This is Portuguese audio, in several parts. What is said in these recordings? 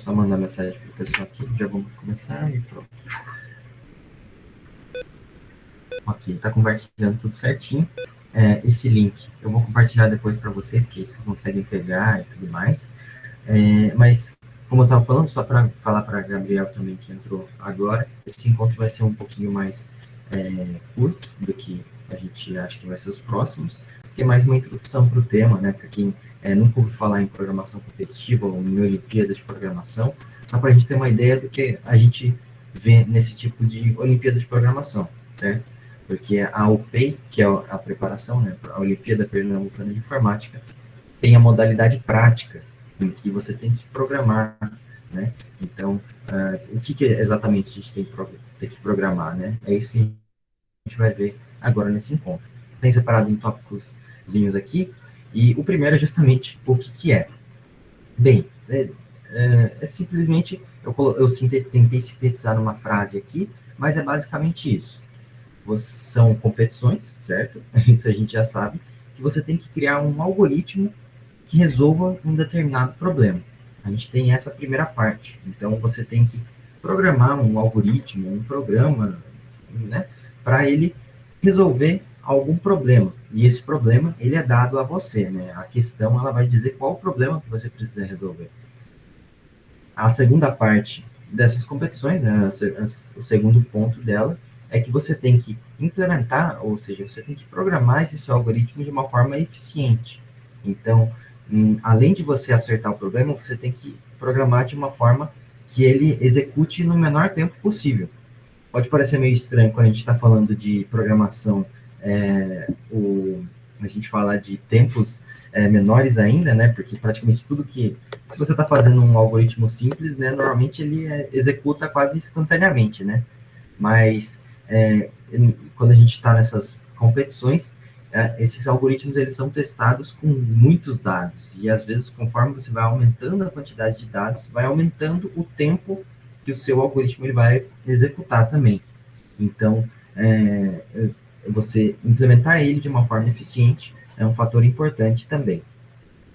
Só mandar mensagem para o pessoal aqui, já vamos começar e pronto. Ok, está compartilhando tudo certinho. Esse link eu vou compartilhar depois para vocês, que vocês conseguem pegar e tudo mais. Mas, como eu estava falando, só para falar para a Gabriel também, que entrou agora, esse encontro vai ser um pouquinho mais curto do que a gente acha que vai ser os próximos, porque é mais uma introdução para o tema, né? Para quem nunca ouviu falar em programação competitiva ou em Olimpíadas de programação, só para a gente ter uma ideia do que a gente vê nesse tipo de Olimpíada de programação, certo? Porque a OPEI, que é a preparação, né, a Olimpíada Pernambucana de Informática, tem a modalidade prática, em que você tem que programar, né? Então, o que exatamente a gente tem que programar, né? É isso que a gente vai ver agora nesse encontro. Tem separado em tópicoszinhos aqui, e o primeiro é justamente o que é. Bem, simplesmente, eu tentei sintetizar numa frase aqui, mas é basicamente isso. São competições, certo? Isso a gente já sabe, que você tem que criar um algoritmo que resolva um determinado problema. A gente tem essa primeira parte. Então, você tem que programar um algoritmo, um programa, né, para ele resolver algum problema. E esse problema, ele é dado a você, né? A questão, ela vai dizer qual o problema que você precisa resolver. A segunda parte dessas competições, né, o segundo ponto dela, é que você tem que implementar, ou seja, você tem que programar esse seu algoritmo de uma forma eficiente. Então, além de você acertar o problema, você tem que programar de uma forma que ele execute no menor tempo possível. Pode parecer meio estranho quando a gente está falando de programação, a gente fala de tempos menores ainda, né? Porque praticamente tudo que... Se você está fazendo um algoritmo simples, né? Normalmente ele executa quase instantaneamente, né? Mas quando a gente está nessas competições, esses algoritmos eles são testados com muitos dados. E às vezes, conforme você vai aumentando a quantidade de dados, vai aumentando o tempo que o seu algoritmo ele vai executar também. Então, você implementar ele de uma forma eficiente é um fator importante também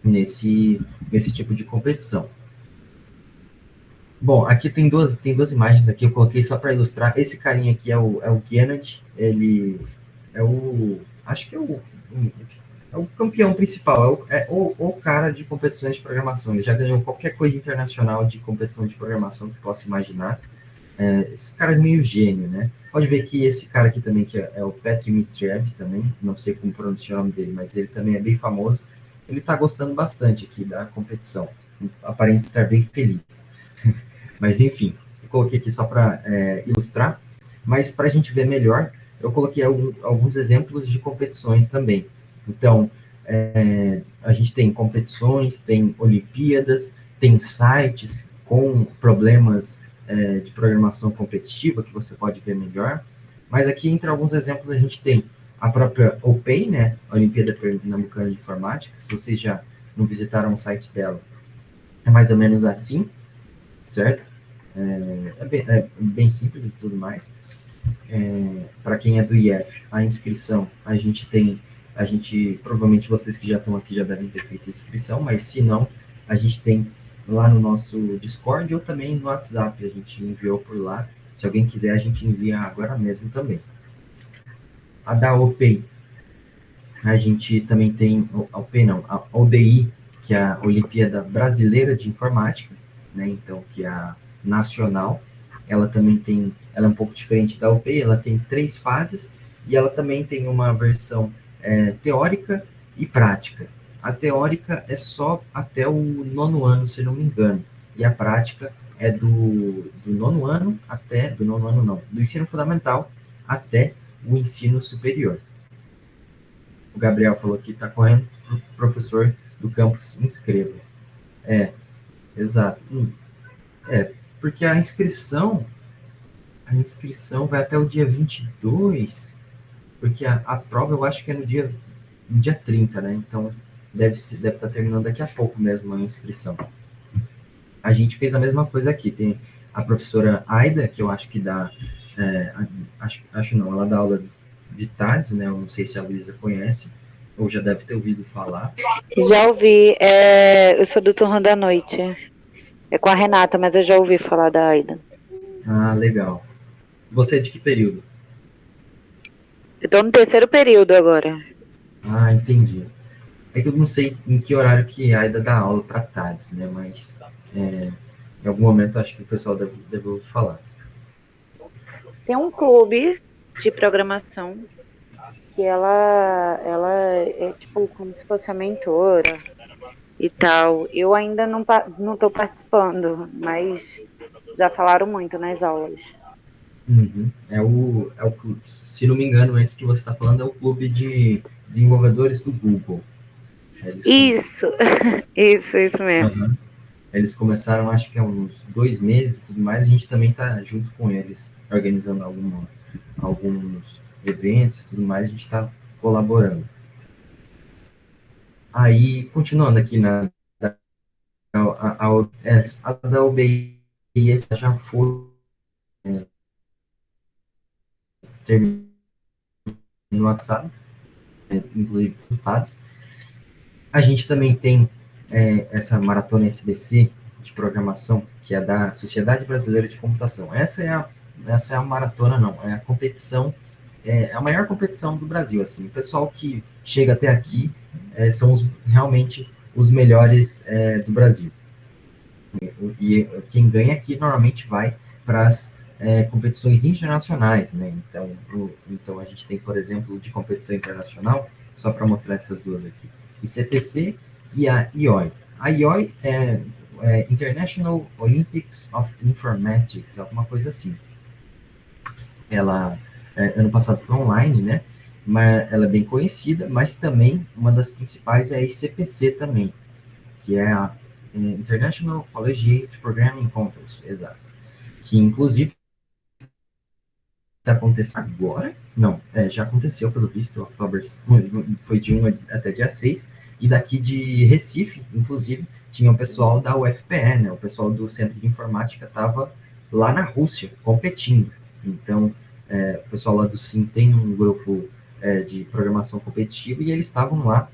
nesse tipo de competição. Bom, aqui tem duas imagens aqui, eu coloquei só para ilustrar. Esse carinha aqui é o Gennady, ele acho que é o campeão principal, é o cara de competições de programação. Ele já ganhou qualquer coisa internacional de competição de programação que possa imaginar. Esses caras meio gênio, né? Pode ver que esse cara aqui também, que é o Petr Dmitriev também, não sei como pronunciar o nome dele, mas ele também é bem famoso. Ele está gostando bastante aqui da competição, aparenta estar bem feliz. Mas enfim, eu coloquei aqui só para ilustrar, mas para a gente ver melhor, eu coloquei alguns exemplos de competições também. Então, a gente tem competições, tem Olimpíadas, tem sites com problemas de programação competitiva que você pode ver melhor. Mas aqui, entre alguns exemplos, a gente tem a própria OPEI, né, a Olimpíada Pernambucana de Informática. Se vocês já não visitaram o site dela, é mais ou menos assim, certo? É bem simples e tudo mais. Para quem é do IF, a inscrição, provavelmente vocês que já estão aqui já devem ter feito a inscrição, mas se não, a gente tem lá no nosso Discord ou também no WhatsApp, a gente enviou por lá. Se alguém quiser, a gente envia agora mesmo também. A da OPEI, a gente também tem, a OBI, que é a Olimpíada Brasileira de Informática, né, então, que é a nacional. Ela também ela é um pouco diferente da OPEI, ela tem 3 fases, e ela também tem uma versão teórica e prática. A teórica é só até o 9º ano, se não me engano, e a prática é do 9º ano até, do ensino fundamental até o ensino superior. O Gabriel falou que está correndo para o professor do campus se inscreva. Exato. Porque a inscrição vai até o dia 22, porque a prova eu acho que é no dia 30, né? Então deve estar terminando daqui a pouco mesmo a inscrição. A gente fez a mesma coisa aqui. Tem a professora Aida, que eu acho que dá... acho não, ela dá aula de tardes, né? Eu não sei se a Luísa conhece, ou já deve ter ouvido falar. Já ouvi, eu sou do turno da noite. É com a Renata, mas eu já ouvi falar da Aida. Ah, legal. Você é de que período? Eu tô no terceiro período agora. Ah, entendi. É que eu não sei em que horário que a Aida dá aula para tardes, né? Mas em algum momento acho que o pessoal deve ouvir falar. Tem um clube de programação que ela é tipo como se fosse a mentora e tal. Eu ainda não tô participando, mas já falaram muito nas aulas. Uhum. Se não me engano, esse que você está falando é o clube de desenvolvedores do Google. Eles, come... Isso, isso mesmo. Uhum. Eles começaram, acho que há uns 2 meses e tudo mais, a gente também está junto com eles, organizando alguns eventos e tudo mais, a gente está colaborando. Aí, continuando aqui a da UBI, essa já foi terminado no WhatsApp, inclusive resultados. A gente também tem essa maratona SBC de programação, que é da Sociedade Brasileira de Computação. Essa é a maratona, não, é a competição, é a maior competição do Brasil. Assim, o pessoal que chega até aqui são realmente os melhores do Brasil. E quem ganha aqui normalmente vai para as competições internacionais, né? Então a gente tem, por exemplo, de competição internacional, só para mostrar essas duas aqui, ICPC e a IOI. A IOI é International Olympics of Informatics, alguma coisa assim. Ela, ano passado foi online, né? Mas ela é bem conhecida, mas também uma das principais é a ICPC também, que é a International Collegiate Programming Contest, exato. Que inclusive está acontecendo agora? Não, já aconteceu pelo visto, outubro, foi de 1 até dia 6, e daqui de Recife, inclusive, tinha o pessoal da UFPE, né? O pessoal do Centro de Informática estava lá na Rússia competindo. Então, o pessoal lá do SIM tem um grupo de programação competitiva e eles estavam lá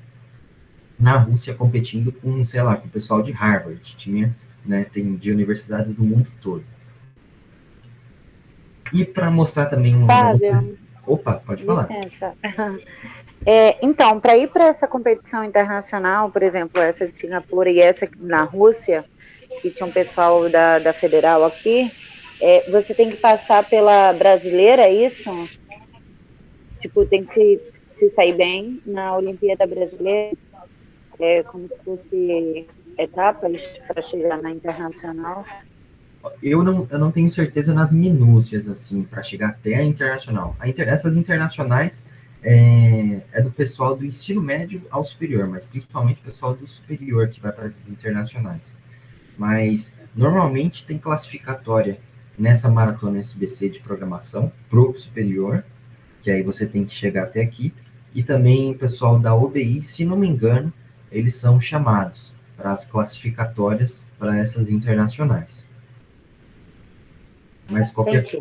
na Rússia competindo com, sei lá, com o pessoal de Harvard, tinha, né, tem de universidades do mundo todo. E para mostrar também uma outra... Fábio, Opa, pode falar. licença. Então, para ir para essa competição internacional, por exemplo, essa de Singapura e essa na Rússia, que tinha um pessoal da Federal aqui, você tem que passar pela brasileira, é isso? Tipo, tem que se sair bem na Olimpíada Brasileira, como se fosse etapas para chegar na internacional. Eu não tenho certeza nas minúcias, assim, para chegar até a internacional. Essas internacionais do pessoal do ensino médio ao superior, mas principalmente o pessoal do superior que vai para essas internacionais. Mas normalmente tem classificatória nessa maratona SBC de programação pro superior, que aí você tem que chegar até aqui, e também o pessoal da OBI, se não me engano, eles são chamados para as classificatórias para essas internacionais. Mas Entendi.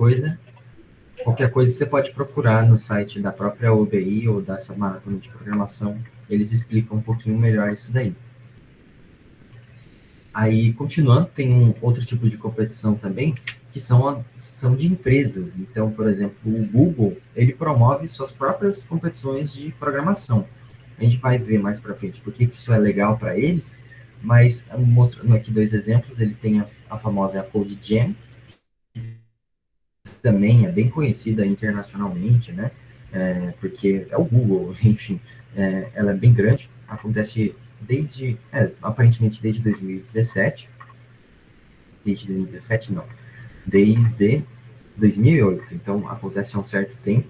qualquer coisa você pode procurar no site da própria OBI ou dessa maratona de programação, eles explicam um pouquinho melhor isso daí. Aí, continuando, tem um outro tipo de competição também, que são de empresas. Então, por exemplo, o Google, ele promove suas próprias competições de programação. A gente vai ver mais para frente por que isso é legal para eles, mas mostrando aqui dois exemplos, ele tem a famosa Code Jam, que também é bem conhecida internacionalmente, né? Porque é o Google, enfim, ela é bem grande, acontece aparentemente desde 2017 não, desde 2008, então acontece há um certo tempo,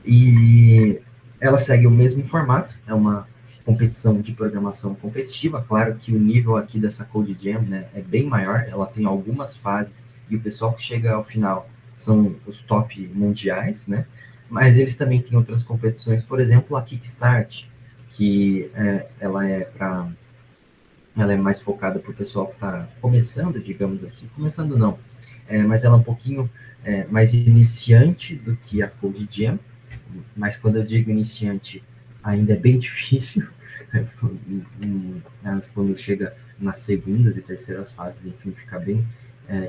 e ela segue o mesmo formato, é uma competição de programação competitiva, claro que o nível aqui dessa Code Jam, né, é bem maior, ela tem algumas fases, e o pessoal que chega ao final são os top mundiais, né, mas eles também têm outras competições, por exemplo, a Kickstart, que ela é mais focada para o pessoal que está começando, digamos assim, começando não, mas ela é um pouquinho mais iniciante do que a Code Jam, mas quando eu digo iniciante, ainda é bem difícil, quando chega nas segundas e terceiras fases, enfim, fica bem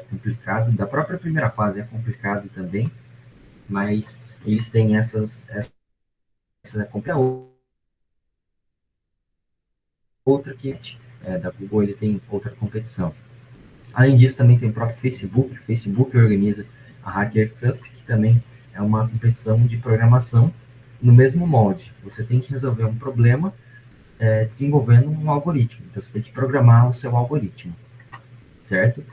complicado. Da própria primeira fase é complicado também, mas eles têm essa outra que da Google, ele tem outra competição. Além disso, também tem o próprio Facebook. O Facebook organiza a Hacker Cup, que também é uma competição de programação no mesmo molde. Você tem que resolver um problema desenvolvendo um algoritmo. Então, você tem que programar o seu algoritmo, certo?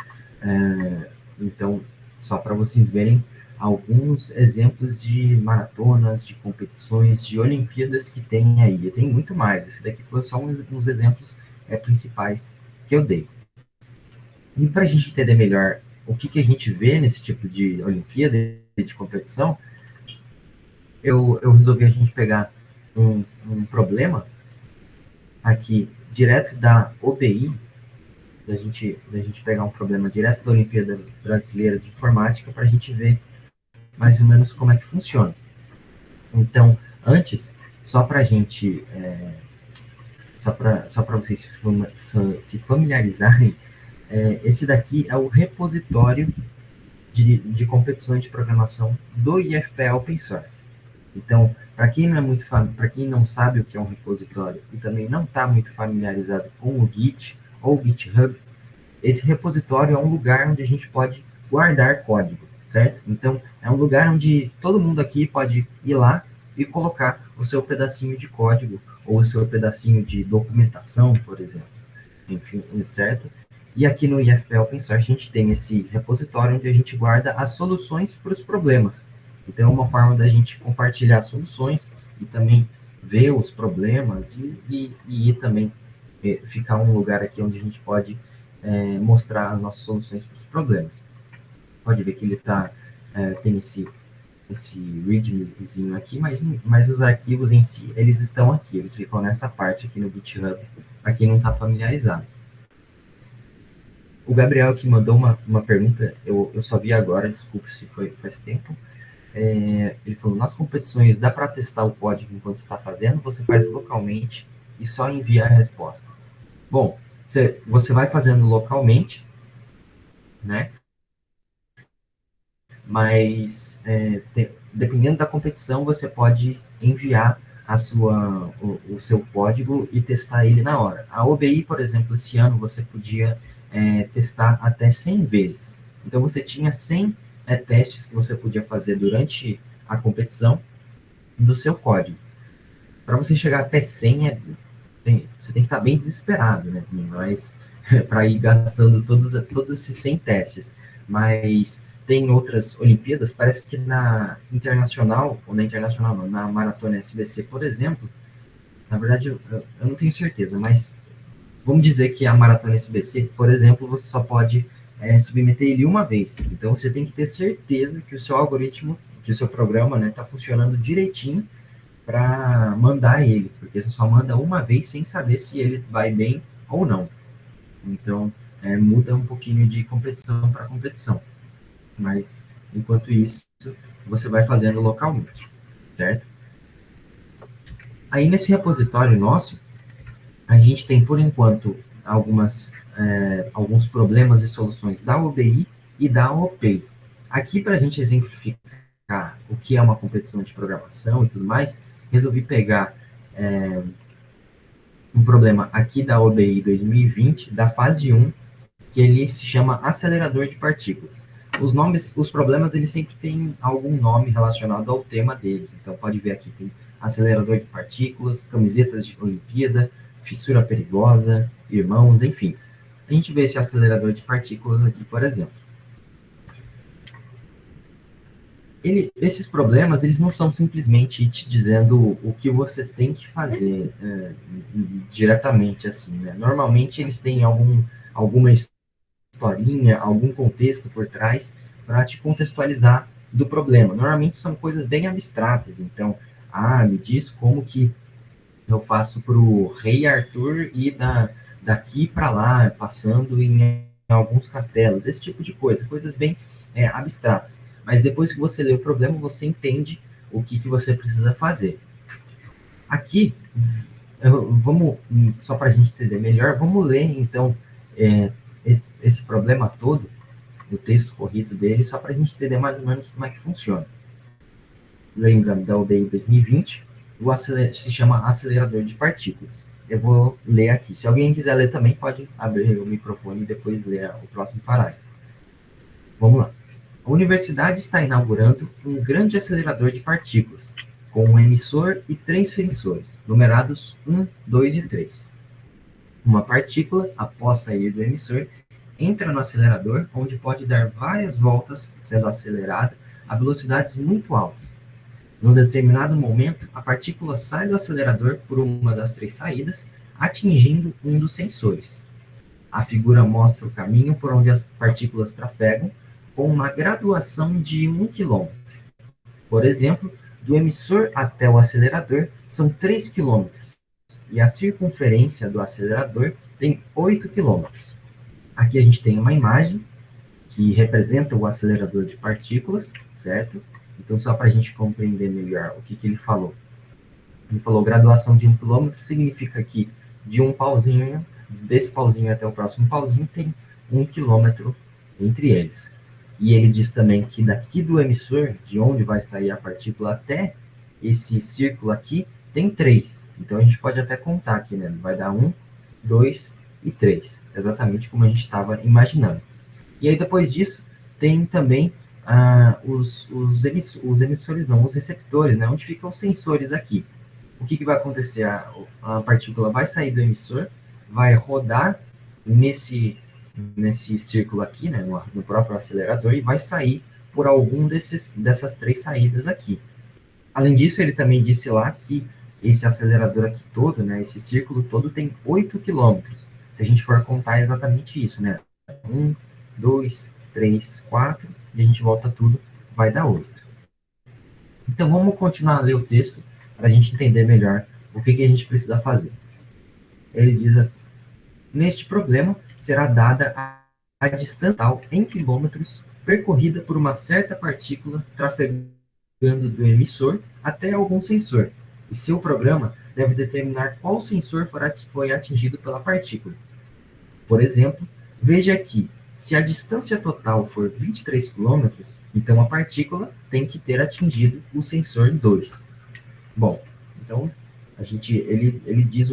Então, só para vocês verem alguns exemplos de maratonas, de competições, de Olimpíadas que tem aí. E tem muito mais. Esse daqui foi só uns exemplos principais que eu dei. E para a gente entender melhor o que a gente vê nesse tipo de Olimpíada e de competição, eu resolvi a gente pegar um problema aqui direto da OBI, da gente pegar um problema direto da Olimpíada Brasileira de Informática para a gente ver mais ou menos como é que funciona. Então, antes, só para a gente, só para vocês se familiarizarem, esse daqui é o repositório de competições de programação do IFPE Open Source. Então, para quem não sabe o que é um repositório e também não está muito familiarizado com o Git ou o GitHub, esse repositório é um lugar onde a gente pode guardar código, certo? Então, é um lugar onde todo mundo aqui pode ir lá e colocar o seu pedacinho de código ou o seu pedacinho de documentação, por exemplo. Enfim, certo? E aqui no IFPE Open Source a gente tem esse repositório onde a gente guarda as soluções para os problemas. Então, é uma forma da gente compartilhar soluções e também ver os problemas e também ficar um lugar aqui onde a gente pode mostrar as nossas soluções para os problemas. Pode ver que ele tem esse readmezinho aqui, mas os arquivos em si, eles estão aqui, eles ficam nessa parte aqui no GitHub, para quem não está familiarizado. O Gabriel que mandou uma pergunta, eu só vi agora, desculpe se foi faz tempo. Ele falou, nas competições dá para testar o código enquanto está fazendo, você faz localmente e só envia a resposta. Bom, você vai fazendo localmente, né? Mas dependendo da competição, você pode enviar o seu código e testar ele na hora. A OBI, por exemplo, esse ano você podia testar até 100 vezes. Então, você tinha 100 testes que você podia fazer durante a competição do seu código. Para você chegar até 100, você tem que estar bem desesperado, né? Mas para ir gastando todos esses 100 testes. Mas tem outras Olimpíadas, parece que na internacional, ou na internacional não, na maratona SBC, por exemplo, na verdade eu não tenho certeza, mas vamos dizer que a maratona SBC, por exemplo, você só pode submeter ele uma vez. Então você tem que ter certeza que o seu algoritmo, que o seu programa está funcionando direitinho para mandar ele, porque você só manda uma vez sem saber se ele vai bem ou não. Então muda um pouquinho de competição para competição. Mas, enquanto isso, você vai fazendo localmente, certo? Aí, nesse repositório nosso, a gente tem, por enquanto, alguns problemas e soluções da OBI e da OPEI. Aqui, para a gente exemplificar o que é uma competição de programação e tudo mais, resolvi pegar um problema aqui da OBI 2020, da fase 1, que ele se chama acelerador de partículas. Os problemas, eles sempre têm algum nome relacionado ao tema deles. Então, pode ver aqui, tem acelerador de partículas, camisetas de Olimpíada, fissura perigosa, irmãos, enfim. A gente vê esse acelerador de partículas aqui, por exemplo. Esses problemas, eles não são simplesmente te dizendo o que você tem que fazer diretamente, assim, né? Normalmente, eles têm alguma historinha, algum contexto por trás para te contextualizar do problema. Normalmente são coisas bem abstratas, então, me diz como que eu faço para o rei Arthur ir daqui para lá, passando em alguns castelos, esse tipo de coisa, coisas bem abstratas. Mas depois que você lê o problema, você entende o que você precisa fazer. Aqui, vamos, só para a gente entender melhor, vamos ler, então, esse problema todo, o texto corrido dele, só para a gente entender mais ou menos como é que funciona. Lembrando da UDI 2020, se chama acelerador de partículas. Eu vou ler aqui. Se alguém quiser ler também, pode abrir o microfone e depois ler o próximo parágrafo. Vamos lá. A universidade está inaugurando um grande acelerador de partículas, com um emissor e 3 sensores, numerados 1, 2 e 3. Uma partícula, após sair do emissor, entra no acelerador, onde pode dar várias voltas, sendo acelerada a velocidades muito altas. Num determinado momento, a partícula sai do acelerador por uma das 3 saídas, atingindo um dos sensores. A figura mostra o caminho por onde as partículas trafegam, com uma graduação de 1 km. Por exemplo, do emissor até o acelerador são 3 km, e a circunferência do acelerador tem 8 km. Aqui a gente tem uma imagem que representa o acelerador de partículas, certo? Então, só para a gente compreender melhor o que ele falou. Ele falou graduação de 1 km significa que de um pauzinho, desse pauzinho até o próximo pauzinho, tem 1 km entre eles. E ele diz também que daqui do emissor, de onde vai sair a partícula até esse círculo aqui, tem 3. Então, a gente pode até contar aqui, né? Vai dar 1, 2 e 3. Exatamente como a gente estava imaginando. E aí, depois disso, tem também os emissores, não, os receptores, né? Onde ficam os sensores aqui. O que vai acontecer? A partícula vai sair do emissor, vai rodar nesse círculo aqui, né, no próprio acelerador, e vai sair por algum dessas 3 saídas aqui. Além disso, ele também disse lá que esse acelerador aqui todo, né, esse círculo todo tem 8 quilômetros. Se a gente for contar é exatamente isso, né? 1, 2, 3, 4, e a gente volta tudo, vai dar 8. Então, vamos continuar a ler o texto para a gente entender melhor o que a gente precisa fazer. Ele diz assim: neste problema, será dada a distância total em quilômetros percorrida por uma certa partícula trafegando do emissor até algum sensor, e seu programa deve determinar qual sensor foi atingido pela partícula. Por exemplo, veja aqui, se a distância total for 23 km, então a partícula tem que ter atingido o sensor 2. Bom, então ele diz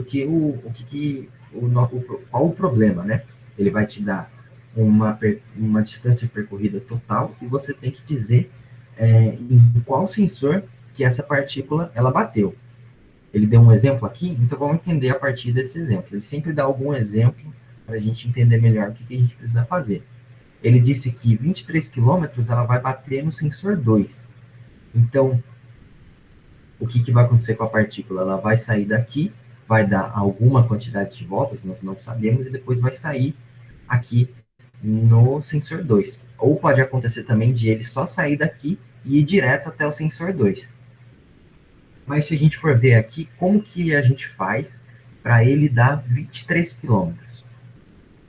qual o problema, né? Ele vai te dar uma distância percorrida total e você tem que dizer em qual sensor que essa partícula ela bateu. Ele deu um exemplo aqui, então vamos entender a partir desse exemplo. Ele sempre dá algum exemplo para a gente entender melhor o que a gente precisa fazer. Ele disse que 23 km ela vai bater no sensor 2. Então, o que vai acontecer com a partícula? Ela vai sair daqui, vai dar alguma quantidade de voltas, nós não sabemos, e depois vai sair aqui no sensor 2. Ou pode acontecer também de ele só sair daqui e ir direto até o sensor 2. Mas se a gente for ver aqui, como que a gente faz para ele dar 23 km?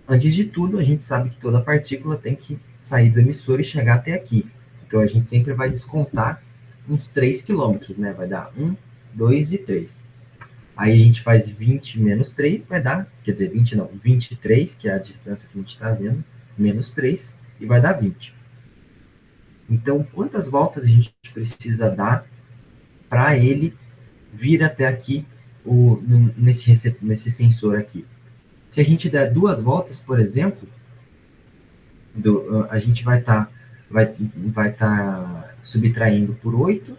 Antes de tudo, a gente sabe que toda partícula tem que sair do emissor e chegar até aqui. Então, a gente sempre vai descontar uns 3 km, né? Vai dar 1, 2 e 3. Aí a gente faz 20 menos 3, vai dar, quer dizer, 20 não, 23, que é a distância que a gente está vendo, menos 3, e vai dar 20. Então, quantas voltas a gente precisa dar para ele vir até aqui, nesse sensor aqui? Se a gente der 2 voltas, por exemplo, a gente vai estar subtraindo por 8,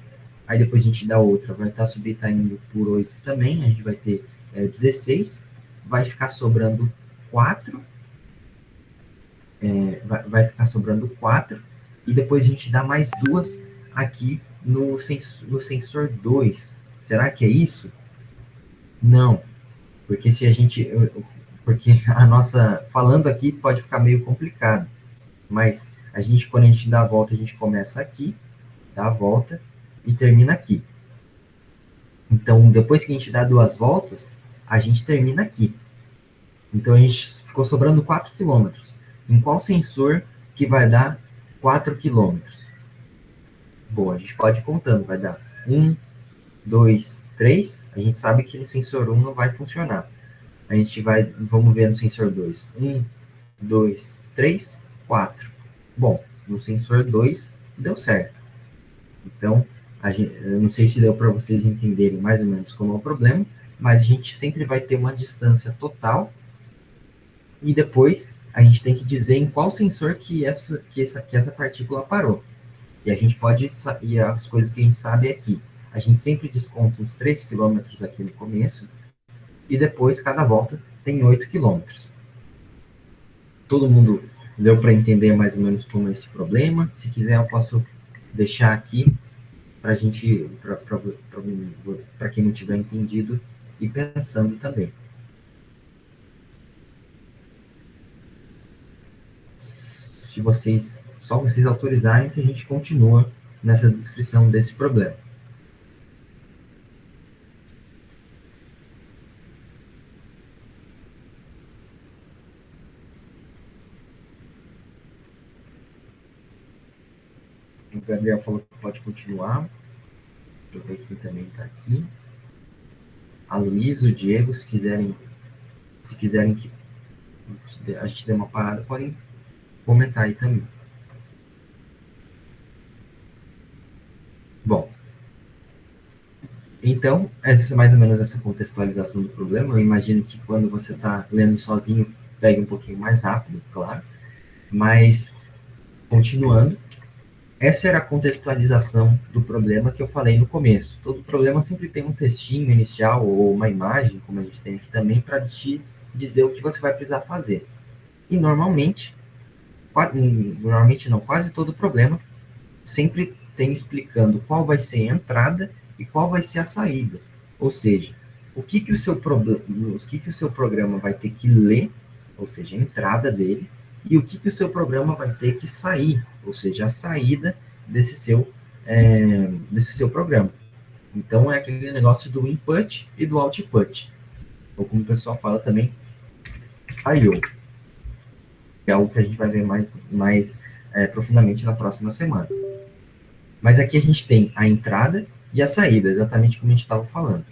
aí depois a gente dá outra, vai estar subtraindo por 8 também, a gente vai ter 16, vai ficar sobrando 4, vai ficar sobrando 4, e depois a gente dá mais 2 aqui no sensor 2. Será que é isso? Não, porque porque a nossa, falando aqui pode ficar meio complicado, mas quando a gente dá a volta, a gente começa aqui, dá a volta e termina aqui. Então, depois que a gente dá 2 voltas, a gente termina aqui. Então, a gente ficou sobrando 4 km. Em qual sensor que vai dar 4 km? Bom, a gente pode ir contando, vai dar 1, 2, 3. A gente sabe que no sensor 1 não vai funcionar. Vamos ver no sensor 2. 1, 2, 3, 4. Bom, no sensor 2 deu certo. Então, eu não sei se deu para vocês entenderem mais ou menos como é o problema, mas a gente sempre vai ter uma distância total e depois a gente tem que dizer em qual sensor que essa partícula parou. E a gente pode, e as coisas que a gente sabe é que a gente sempre desconta uns 3 quilômetros aqui no começo, e depois cada volta tem 8 quilômetros. Todo mundo deu para entender mais ou menos como é esse problema? Se quiser, eu posso deixar aqui para a gente, para quem não tiver entendido, e pensando também. Se vocês, só vocês autorizarem que a gente continua nessa descrição desse problema. O Gabriel falou que pode continuar. Deixa eu ver quem também está aqui. A Luísa, o Diego, se quiserem que a gente dê uma parada, podem comentar aí também. Bom, então, essa é mais ou menos essa contextualização do problema. Eu imagino que quando você está lendo sozinho, pegue um pouquinho mais rápido, claro. Mas, continuando, essa era a contextualização do problema que eu falei no começo. Todo problema sempre tem um textinho inicial ou uma imagem, como a gente tem aqui também, para te dizer o que você vai precisar fazer. E normalmente não, quase todo problema sempre tem explicando qual vai ser a entrada e qual vai ser a saída. Ou seja, o que o seu programa vai ter que ler, ou seja, a entrada dele, e o que o seu programa vai ter que sair, ou seja, a saída desse seu programa. Então, é aquele negócio do input e do output, ou como o pessoal fala também, I/O, que é algo que a gente vai ver mais profundamente na próxima semana. Mas aqui a gente tem a entrada e a saída, exatamente como a gente estava falando.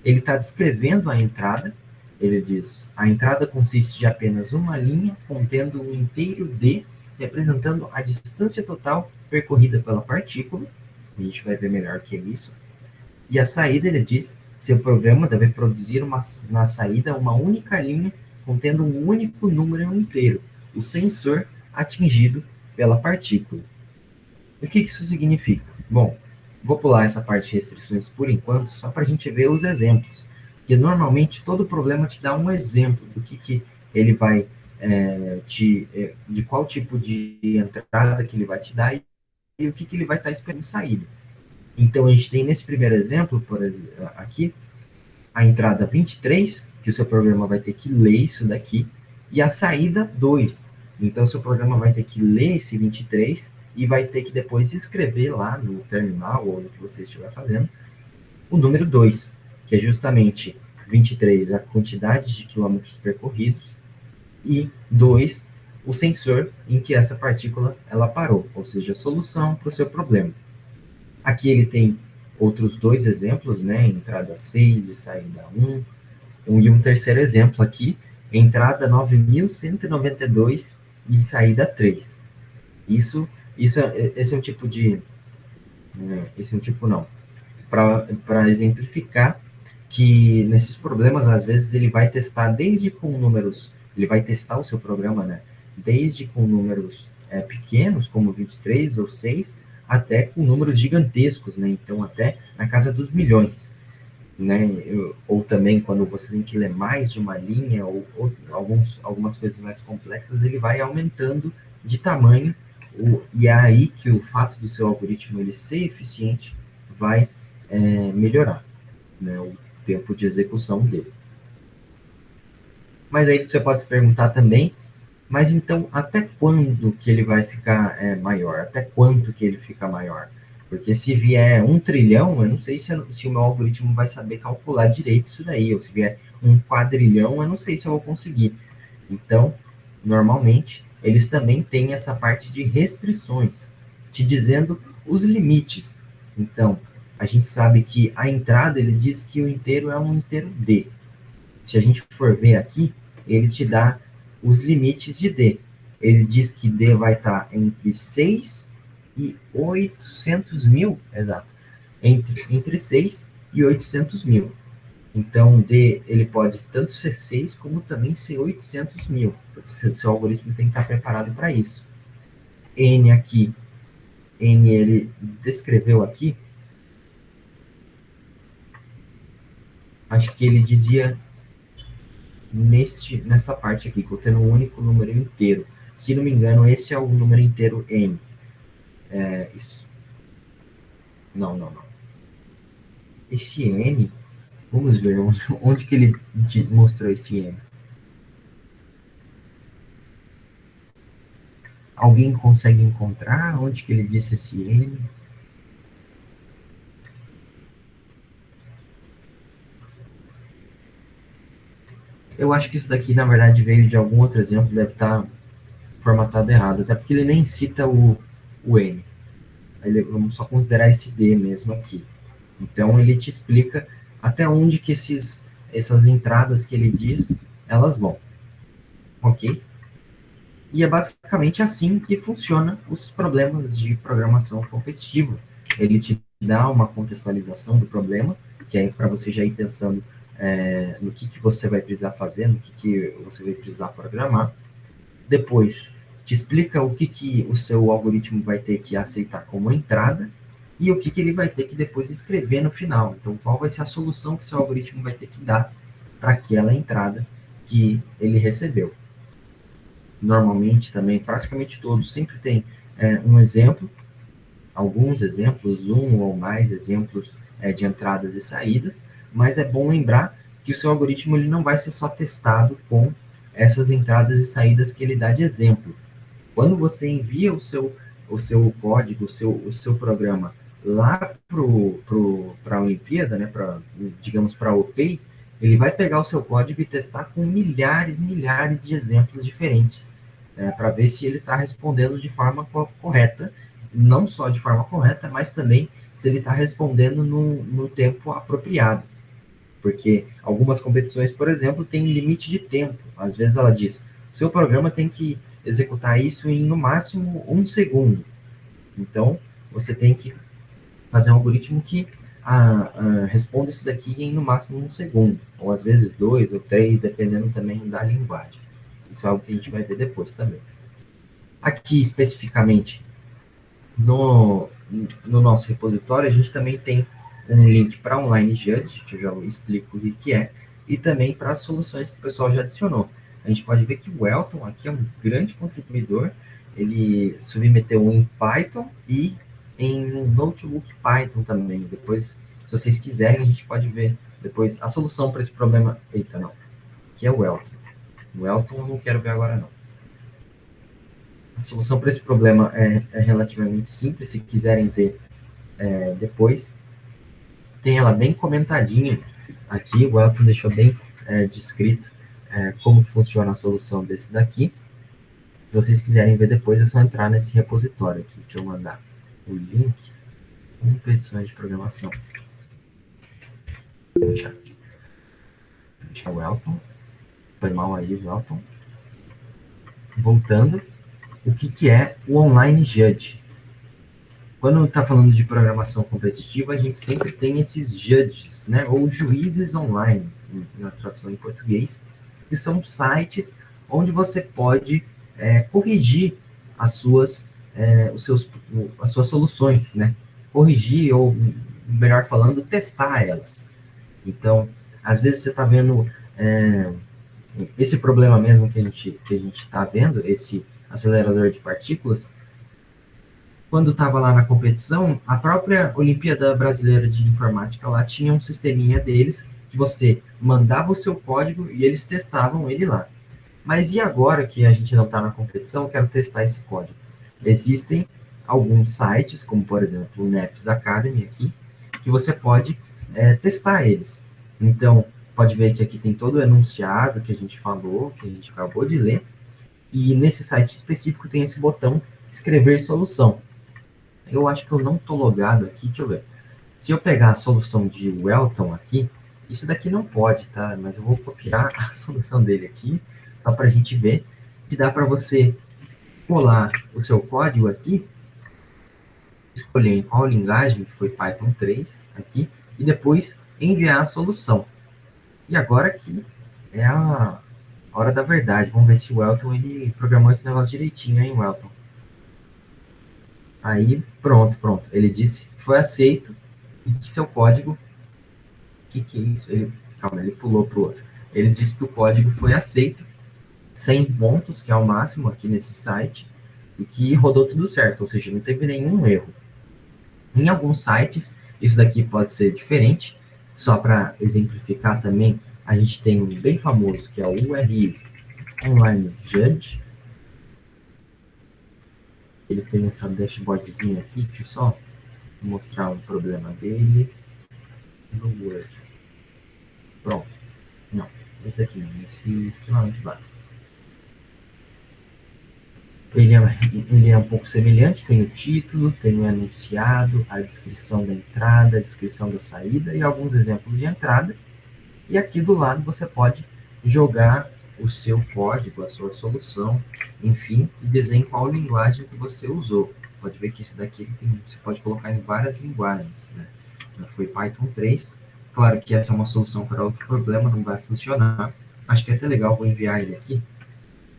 Ele está descrevendo a entrada, ele diz, a entrada consiste de apenas uma linha contendo um inteiro D, representando a distância total percorrida pela partícula, a gente vai ver melhor o que é isso. E a saída, ele diz, seu programa deve produzir na saída uma única linha contendo um único número inteiro, o sensor atingido pela partícula. O que isso significa? Bom, vou pular essa parte de restrições por enquanto, só para a gente ver os exemplos. Porque normalmente todo problema te dá um exemplo do que ele vai de qual tipo de entrada que ele vai te dar e o que ele vai estar esperando saída. Então, a gente tem nesse primeiro exemplo, por exemplo, aqui, a entrada 23, que o seu programa vai ter que ler isso daqui, e a saída 2. Então, o seu programa vai ter que ler esse 23 e vai ter que depois escrever lá no terminal ou no que você estiver fazendo o número 2, que é justamente 23, a quantidade de quilômetros percorridos, e 2, o sensor em que essa partícula ela parou, ou seja, a solução para o seu problema. Aqui ele tem outros dois exemplos, né, entrada 6 e saída 1, e um terceiro exemplo aqui, entrada 9.192 e saída 3. Esse é um tipo de... esse é um tipo não. Para exemplificar que nesses problemas, às vezes, ele vai testar desde com números... Ele vai testar o seu programa, né? Desde com números pequenos, como 23 ou 6, até com números gigantescos, né? Então, até na casa dos milhões. Né? Ou também, quando você tem que ler mais de uma linha, ou algumas coisas mais complexas, ele vai aumentando de tamanho, e é aí que o fato do seu algoritmo ele ser eficiente vai melhorar, né, o tempo de execução dele. Mas aí você pode se perguntar também, mas então até quando que ele vai ficar maior? Até quanto que ele fica maior? Porque se vier 1 trilhão, eu não sei se o meu algoritmo vai saber calcular direito isso daí, ou se vier 1 quadrilhão, eu não sei se eu vou conseguir. Então, normalmente, eles também têm essa parte de restrições, te dizendo os limites. Então, a gente sabe que a entrada, ele diz que o inteiro é um inteiro D. Se a gente for ver aqui, ele te dá os limites de D. Ele diz que D vai estar entre 6 e 800 mil, exato, entre 6 e 800 mil. Então, D, ele pode tanto ser 6 como também ser 800 mil. Então, seu algoritmo tem que estar preparado para isso. N aqui, N ele descreveu aqui, acho que ele dizia nesta parte aqui, que eu tenho um único número inteiro. Se não me engano, esse é o número inteiro N. Isso. Não. Esse N, vamos ver onde que ele mostrou esse N. Alguém consegue encontrar onde que ele disse esse N? Eu acho que isso daqui, na verdade, veio de algum outro exemplo, deve estar formatado errado, até porque ele nem cita o N. Vamos só considerar esse D mesmo aqui. Então, ele te explica até onde que essas entradas que ele diz, elas vão. Ok? E é basicamente assim que funciona os problemas de programação competitiva. Ele te dá uma contextualização do problema, que é para você já ir pensando no que você vai precisar fazer, no que você vai precisar programar. Depois, te explica o que o seu algoritmo vai ter que aceitar como entrada e o que ele vai ter que depois escrever no final. Então, qual vai ser a solução que o seu algoritmo vai ter que dar para aquela entrada que ele recebeu. Normalmente também, praticamente todos, sempre tem um exemplo, alguns exemplos, um ou mais exemplos de entradas e saídas, mas é bom lembrar que o seu algoritmo ele não vai ser só testado com essas entradas e saídas que ele dá de exemplo. Quando você envia o seu código, o seu programa lá para a Olimpíada, né, digamos para a OPEI, ele vai pegar o seu código e testar com milhares de exemplos diferentes, para ver se ele está respondendo de forma correta, não só de forma correta, mas também se ele está respondendo no tempo apropriado. Porque algumas competições, por exemplo, têm limite de tempo. Às vezes ela diz, o seu programa tem que executar isso em, no máximo, 1 segundo. Então, você tem que fazer um algoritmo que responda isso daqui em, no máximo, 1 segundo. Ou, às vezes, 2 ou 3, dependendo também da linguagem. Isso é algo que a gente vai ver depois também. Aqui, especificamente, no nosso repositório, a gente também tem um link para Online Judge, que eu já explico o que é, e também para as soluções que o pessoal já adicionou. A gente pode ver que o Elton aqui é um grande contribuidor, ele submeteu em Python e em Notebook Python também. Depois, se vocês quiserem, a gente pode ver depois a solução para esse problema. Eita, não. Aqui é o Elton. O Elton eu não quero ver agora, não. A solução para esse problema é relativamente simples, se quiserem ver depois. Tem ela bem comentadinha aqui, o Elton deixou bem descrito como que funciona a solução desse daqui. Se vocês quiserem ver depois, é só entrar nesse repositório aqui. Deixa eu mandar o link com petições de programação. Deixa o Elton. Foi mal aí o Elton. Voltando, o que é o Online Judge? Quando está falando de programação competitiva, a gente sempre tem esses judges, né, ou juízes online, na tradução em português, que são sites onde você pode corrigir as suas soluções, né? Corrigir, ou melhor falando, testar elas. Então, às vezes você está vendo esse problema mesmo que a gente está vendo, esse acelerador de partículas. Quando estava lá na competição, a própria Olimpíada Brasileira de Informática lá tinha um sisteminha deles que você mandava o seu código e eles testavam ele lá. Mas e agora que a gente não está na competição, eu quero testar esse código? Existem alguns sites, como por exemplo o NEPS Academy aqui, que você pode testar eles. Então, pode ver que aqui tem todo o enunciado que a gente falou, que a gente acabou de ler, e nesse site específico tem esse botão escrever solução. Eu acho que eu não estou logado aqui, deixa eu ver. Se eu pegar a solução de Welton aqui, isso daqui não pode, tá? Mas eu vou copiar a solução dele aqui, só para a gente ver que dá para você colar o seu código aqui, escolher em qual linguagem, que foi Python 3 aqui, e depois enviar a solução. E agora aqui é a hora da verdade. Vamos ver se o Elton ele programou esse negócio direitinho, hein, Elton? Aí, pronto. Ele disse que foi aceito e que seu código... que é isso? Calma, ele pulou para o outro. Ele disse que o código foi aceito, 100 pontos, que é o máximo aqui nesse site, e que rodou tudo certo, ou seja, não teve nenhum erro. Em alguns sites, isso daqui pode ser diferente. Só para exemplificar também, a gente tem um bem famoso, que é o URI Online Judge. Ele tem essa dashboardzinha aqui, deixa eu só mostrar um problema dele no Word. Pronto. Não, esse aqui não, esse extremamente básico. Ele é um pouco semelhante, tem o título, tem o enunciado, a descrição da entrada, a descrição da saída e alguns exemplos de entrada. E aqui do lado você pode jogar o seu código, a sua solução, enfim, e dizer em qual linguagem que você usou. Pode ver que esse daqui você pode colocar em várias linguagens, né? Foi Python 3. Claro que essa é uma solução para outro problema, não vai funcionar. Acho que é até legal, vou enviar ele aqui,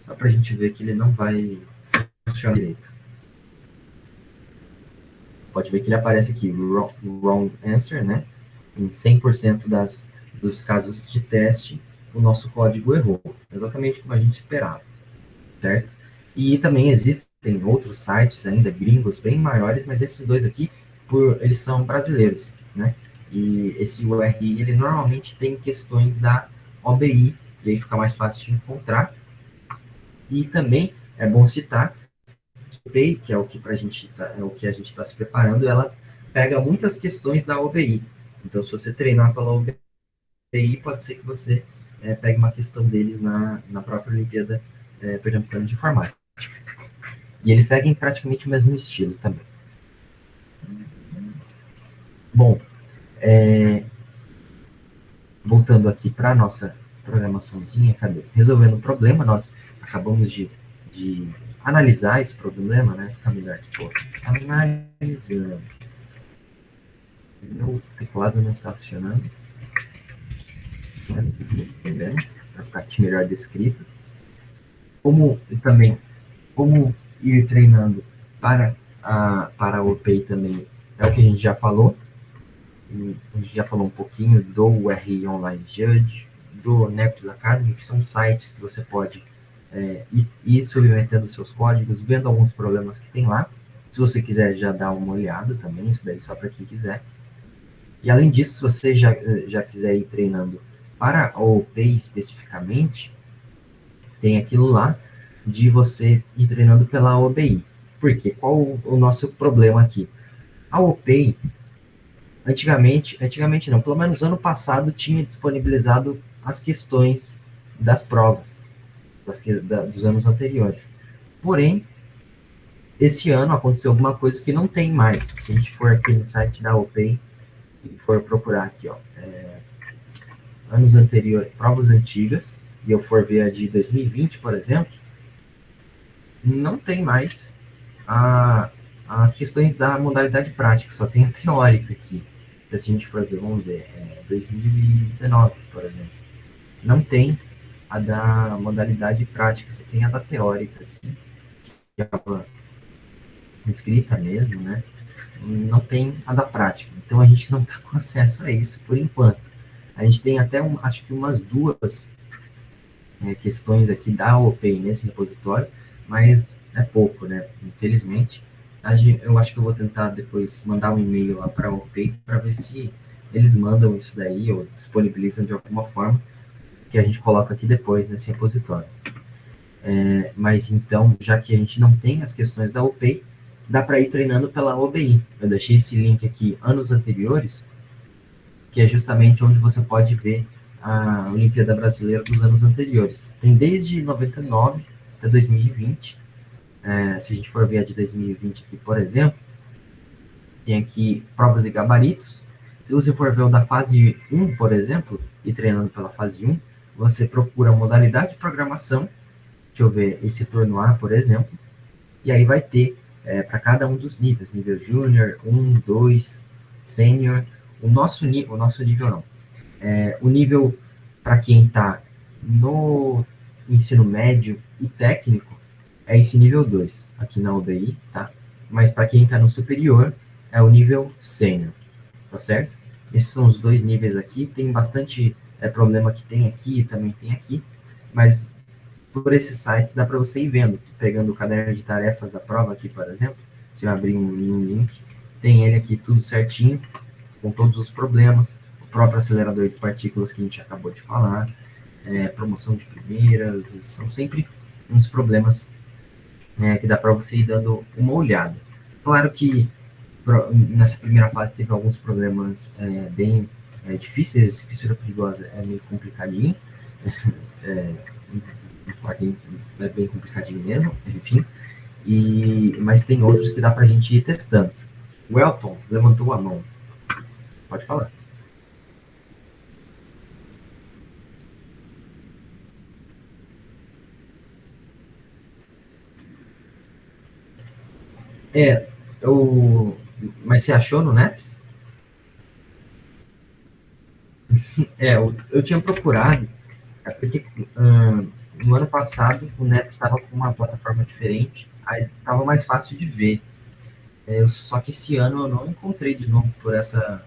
só para a gente ver que ele não vai funcionar direito. Pode ver que ele aparece aqui, wrong answer, né? Em 100% dos casos de teste, o nosso código errou, exatamente como a gente esperava, certo? E também existem outros sites ainda, gringos, bem maiores, mas esses dois aqui, eles são brasileiros, né? E esse URI, ele normalmente tem questões da OBI, e aí fica mais fácil de encontrar. E também é bom citar que é o que a gente está se preparando, ela pega muitas questões da OBI. Então, se você treinar pela OBI, pode ser que você pegue uma questão deles na própria Olimpíada Pernambucana de Informática. E eles seguem praticamente o mesmo estilo também. Bom, voltando aqui para a nossa programaçãozinha, cadê? Resolvendo o problema, nós acabamos de analisar esse problema, né? Fica melhor aqui, analisando. Meu teclado não está funcionando. Para ficar aqui melhor descrito. Como ir treinando para a OPI também é o que a gente já falou. A gente já falou um pouquinho do URI Online Judge, do Neps Academy, que são sites que você pode ir submetendo seus códigos, vendo alguns problemas que tem lá. Se você quiser já dar uma olhada também, isso daí só para quem quiser. E além disso, se você já quiser ir treinando para a OPI especificamente, tem aquilo lá de você ir treinando pela OBI. Por quê? Qual o nosso problema aqui? A OPI, antigamente não, pelo menos ano passado tinha disponibilizado as questões das provas dos anos anteriores. Porém, esse ano aconteceu alguma coisa que não tem mais. Se a gente for aqui no site da OPI e for procurar aqui, anos anteriores, provas antigas, e eu for ver a de 2020, por exemplo, não tem mais as questões da modalidade prática, só tem a teórica aqui. Se a gente for ver, vamos ver, 2019, por exemplo, não tem a da modalidade prática, só tem a da teórica aqui, que é escrita mesmo, né? Não tem a da prática. Então, a gente não está com acesso a isso por enquanto. A gente tem até, acho que umas duas questões aqui da OPI nesse repositório, mas é pouco, né? Infelizmente. Eu acho que eu vou tentar depois mandar um e-mail lá para a OPI para ver se eles mandam isso daí ou disponibilizam de alguma forma, que a gente coloca aqui depois nesse repositório. Mas então, já que a gente não tem as questões da OPI, dá para ir treinando pela OBI. Eu deixei esse link aqui, anos anteriores, que é justamente onde você pode ver a Olimpíada Brasileira dos anos anteriores. Tem desde 99 até 2020. Se a gente for ver a de 2020 aqui, por exemplo, tem aqui provas e gabaritos. Se você for ver o da fase 1, por exemplo, e treinando pela fase 1, você procura a modalidade de programação, deixa eu ver, esse turno A, por exemplo, e aí vai ter para cada um dos níveis, nível júnior, 1, 2, sênior, o nosso nível não. O nível para quem está no ensino médio e técnico é esse nível 2, aqui na UBI, tá? Mas para quem está no superior é o nível sênior, tá certo? Esses são os dois níveis aqui, tem bastante problema que tem aqui e também tem aqui, mas por esses sites dá para você ir vendo, pegando o caderno de tarefas da prova aqui, por exemplo, você vai abrir um link, tem ele aqui tudo certinho, com todos os problemas, o próprio acelerador de partículas que a gente acabou de falar, promoção de primeiras, são sempre uns problemas que dá para você ir dando uma olhada. Claro que nessa primeira fase teve alguns problemas bem difíceis, fissura perigosa é meio complicadinho, para quem é bem complicadinho mesmo, enfim, mas tem outros que dá para a gente ir testando. O Elton levantou a mão. Pode falar. Mas você achou no NEPS? Eu tinha procurado, porque no ano passado o NEPS estava com uma plataforma diferente, aí estava mais fácil de ver. Só que esse ano eu não encontrei de novo pela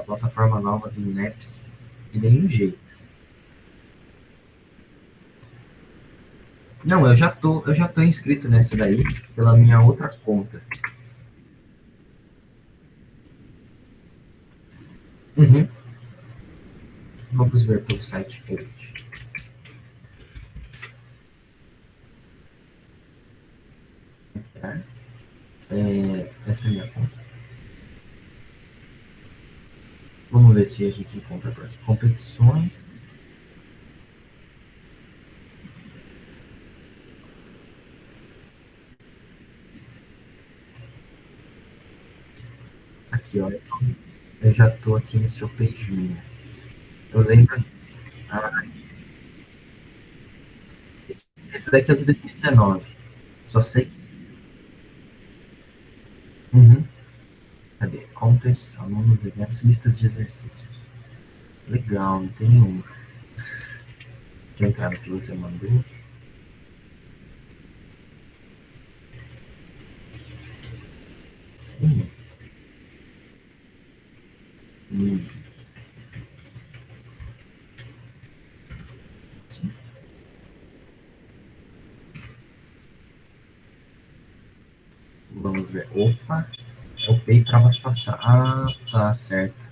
plataforma nova do NEPS de nenhum jeito. Não, eu já tô inscrito nessa daí pela minha outra conta. Uhum. Vamos ver pelo site hoje. Essa é a minha conta. Vamos ver se a gente encontra por aqui. Competições. Aqui, ó. Eu já tô aqui nesse OP Júnior. Eu lembro. Ah, esse daqui é o de 2019. Só sei que. Uhum. Cadê? Contas, alunos, eventos, listas de exercícios. Legal, não tem nenhuma. Deixa eu entrar no que você mandou. Sim. Sim. Vamos ver. Opa, eu pei para te passar. Ah, tá certo.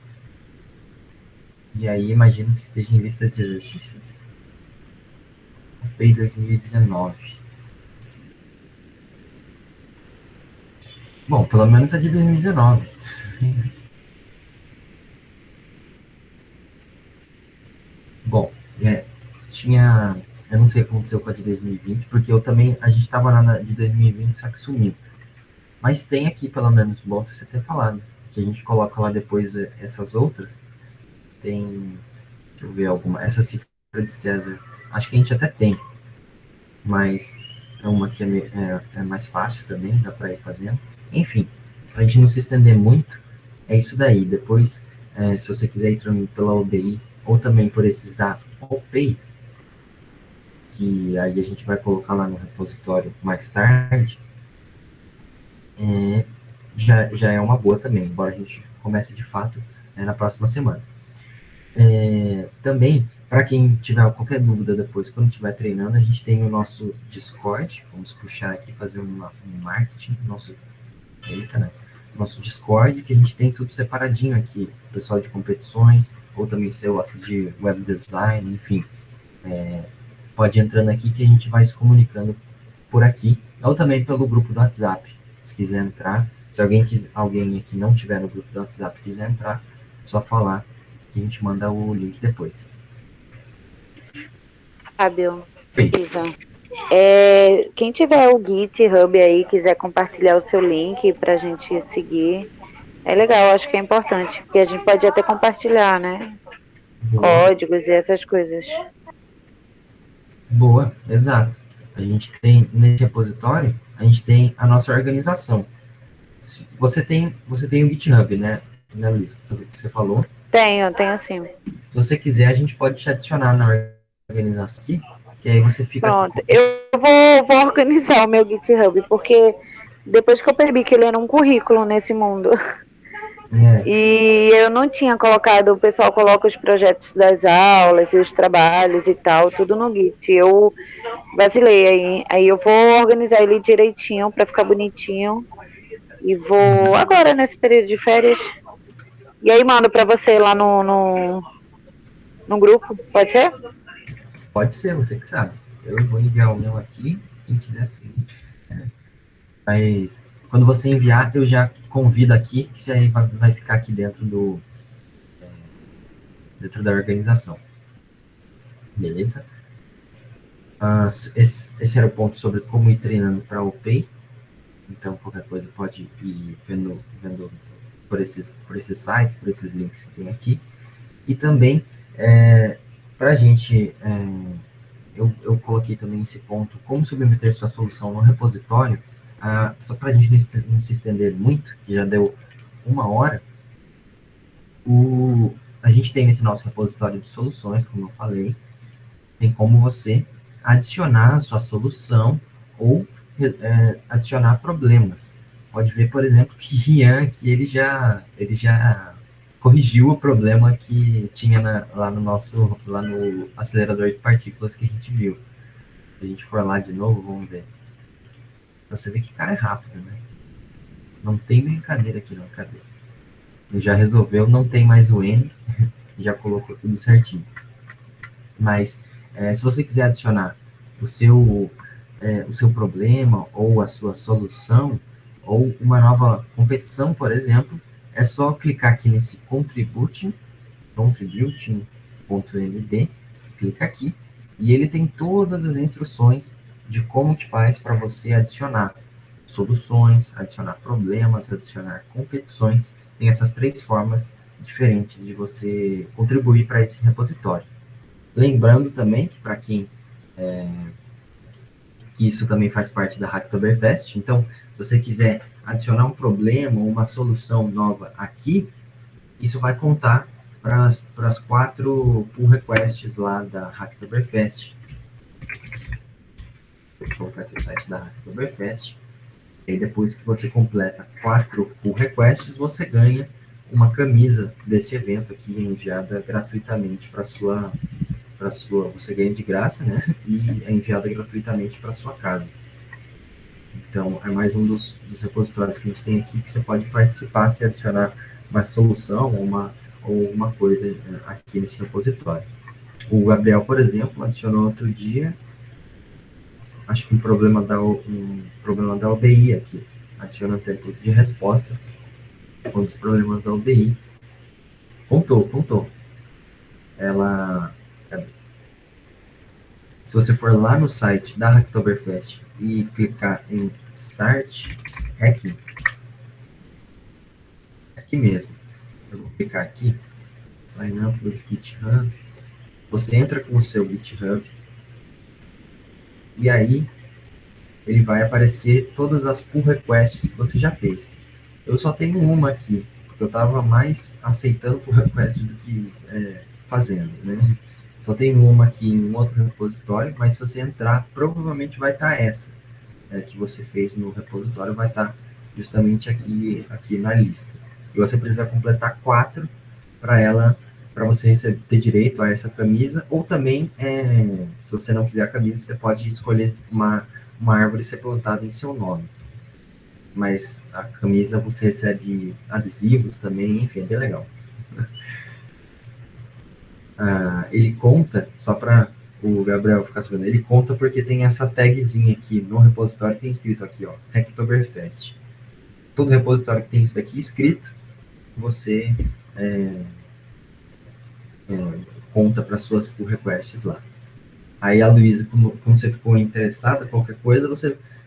E aí, imagino que esteja em lista de exercícios. O pei 2019. Bom, pelo menos é de 2019. Bom, tinha. Eu não sei o que aconteceu com a de 2020, porque eu também. A gente estava na de 2020, só que sumiu. Mas tem aqui, pelo menos, bom você ter falado, que a gente coloca lá depois essas outras. Tem. Deixa eu ver alguma. Essa cifra de César. Acho que a gente até tem, mas é uma que é mais fácil também, dá para ir fazendo. Enfim, para a gente não se estender muito, é isso daí. Depois, se você quiser ir pela OBI ou também por esses da OPEI, que aí a gente vai colocar lá no repositório mais tarde, já é uma boa também, embora a gente comece de fato na próxima semana. Também, para quem tiver qualquer dúvida depois, quando estiver treinando, a gente tem o nosso Discord, vamos puxar aqui, fazer um marketing, nosso Discord, que a gente tem tudo separadinho aqui, pessoal de competições, ou também se eu gosto de web design, enfim, pode ir entrando aqui que a gente vai se comunicando por aqui, ou também pelo grupo do WhatsApp, se quiser entrar, se alguém aqui não tiver no grupo do WhatsApp quiser entrar, só falar que a gente manda o link depois. Fábio, Luísa, quem tiver o GitHub aí, quiser compartilhar o seu link para a gente seguir, é legal, acho que é importante, porque a gente pode até compartilhar, né? Boa, códigos e essas coisas. boa, exato. A gente tem, nesse repositório, a gente tem a nossa organização. Você tem o GitHub, né, Luiz? Pelo que você falou. Tenho sim. Se você quiser, a gente pode te adicionar na organização aqui, que aí você fica aqui Pronto. Eu vou organizar o meu GitHub, porque depois que eu percebi que ele era um currículo nesse mundo, é, e eu não tinha colocado, o pessoal coloca os projetos das aulas e os trabalhos e tal, tudo no Git. Eu vacilei aí eu vou organizar ele direitinho para ficar bonitinho. E vou agora nesse período de férias. E aí mando para você lá no grupo, pode ser? pode ser, você que sabe. Eu vou enviar o meu aqui, quem quiser sim. Mas quando você enviar, eu já convido aqui, que você aí vai ficar aqui dentro da organização. Beleza? Esse era o ponto sobre como ir treinando para o PEI. Então, qualquer coisa pode ir vendo por esses sites, por esses links que tem aqui. E também, para a gente, eu coloquei também esse ponto, como submeter sua solução no repositório, só para a gente não se estender muito, que já deu 1 hora, a gente tem nesse nosso repositório de soluções, como eu falei, tem como você adicionar a sua solução ou adicionar problemas. Pode ver, por exemplo, que Rian, que ele já corrigiu o problema que tinha lá no acelerador de partículas que a gente viu. Se a gente for lá de novo, vamos ver. Pra você ver que o cara é rápido, né? Não tem brincadeira aqui, não. Cadê? Ele já resolveu, não tem mais o N, já colocou tudo certinho. Mas se você quiser adicionar o seu problema ou a sua solução ou uma nova competição, por exemplo, é só clicar aqui nesse contributing.md, clica aqui e ele tem todas as instruções de como que faz para você adicionar soluções, adicionar problemas, adicionar competições. Tem essas 3 formas diferentes de você contribuir para esse repositório. Lembrando também que para quem que isso também faz parte da Hacktoberfest, então se você quiser adicionar um problema ou uma solução nova aqui, isso vai contar para as 4 pull requests lá da Hacktoberfest. Vou colocar aqui o site da Hacktoberfest. E aí depois que você completa 4 pull requests, você ganha uma camisa desse evento aqui enviada gratuitamente você ganha de graça, né? E é enviada gratuitamente para sua casa. Então, é mais um dos repositórios que a gente tem aqui que você pode participar se adicionar uma solução ou uma coisa aqui nesse repositório. O Gabriel, por exemplo, adicionou outro dia, acho que um problema da UBI aqui. Adiciona tempo de resposta. Foi um dos problemas da UBI. Contou. Ela Se você for lá no site da Hacktoberfest e clicar em Start Hacking, aqui mesmo, eu vou clicar aqui, Sign Up with GitHub, você entra com o seu GitHub, e aí ele vai aparecer todas as pull requests que você já fez. Eu só tenho uma aqui, porque eu estava mais aceitando pull request do que fazendo, né? Só tem uma aqui em um outro repositório, mas se você entrar, provavelmente vai estar essa que você fez no repositório, vai estar justamente aqui na lista. E você precisa completar 4 para você ter direito a essa camisa, ou também, se você não quiser a camisa, você pode escolher uma árvore ser plantada em seu nome. Mas a camisa você recebe adesivos também, enfim, é bem legal. Ele conta, só para o Gabriel ficar sabendo, ele conta porque tem essa tagzinha aqui no repositório, tem escrito aqui, ó, Hacktoberfest. Todo repositório que tem isso aqui escrito, você conta para suas pull requests lá. Aí a Luísa, como você ficou interessada, qualquer coisa,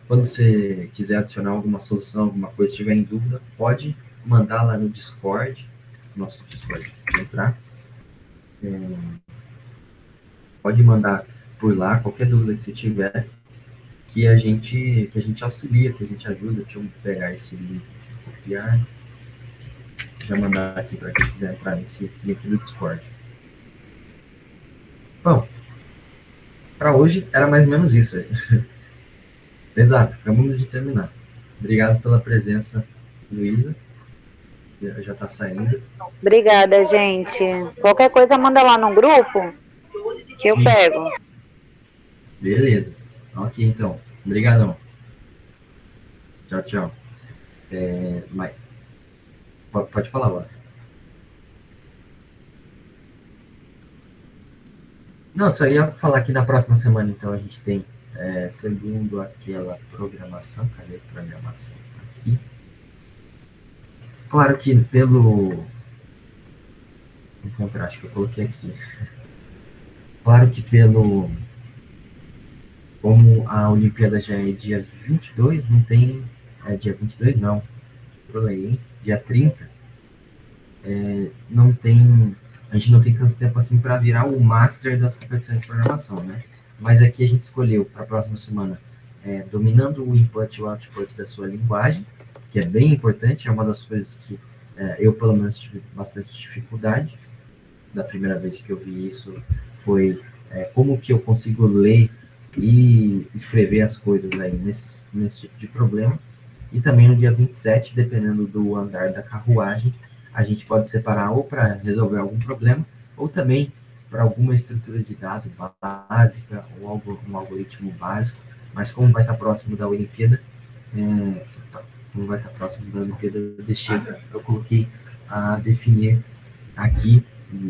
quando você quiser adicionar alguma solução, alguma coisa, estiver em dúvida, pode mandar lá no Discord, nosso Discord aqui para entrar, Pode mandar por lá, qualquer dúvida que você tiver, que a gente auxilia, que a gente ajuda. Deixa eu pegar esse link aqui, copiar, já mandar aqui para quem quiser entrar nesse link do Discord. Bom, para hoje era mais ou menos isso aí. Exato, acabamos de terminar. Obrigado pela presença, Luísa. Já está saindo. Obrigada, gente. Qualquer coisa manda lá no grupo que eu Isso. pego. Beleza. Ok, então. Obrigadão. Tchau, tchau. Pode falar agora. Não, só ia falar que na próxima semana, então, a gente tem, segundo aquela programação, cadê a programação? Aqui. Claro que pelo... Encontrar, acho que eu coloquei aqui. Claro que pelo... Como a Olimpíada já é dia 22, não tem... dia 22 não. Prolei, hein? Dia 30. Não tem... A gente não tem tanto tempo assim para virar o master das competições de programação, né? Mas aqui a gente escolheu para a próxima semana dominando o input e o output da sua linguagem, que é bem importante, é uma das coisas que eu, pelo menos, tive bastante dificuldade. Da primeira vez que eu vi isso foi como que eu consigo ler e escrever as coisas aí nesse tipo de problema. E também no dia 27, dependendo do andar da carruagem, a gente pode separar ou para resolver algum problema, ou também para alguma estrutura de dados básica, ou um algoritmo básico. Mas como vai estar próximo da Olimpíada, eu coloquei a definir aqui,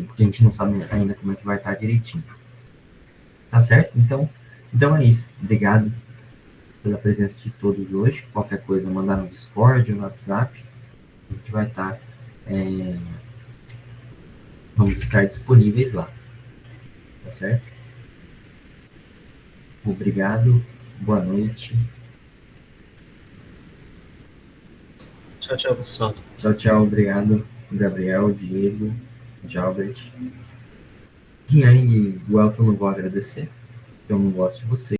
porque a gente não sabe ainda como é que vai estar direitinho. Tá certo? Então é isso. Obrigado pela presença de todos hoje. Qualquer coisa, mandar no Discord ou no WhatsApp. A gente vai estar... vamos estar disponíveis lá. Tá certo? Obrigado. Boa noite. Tchau, tchau, pessoal. Tchau, tchau. Obrigado, Gabriel, Diego, Jalbert. E aí, o Elton não vou agradecer, porque eu não gosto de você.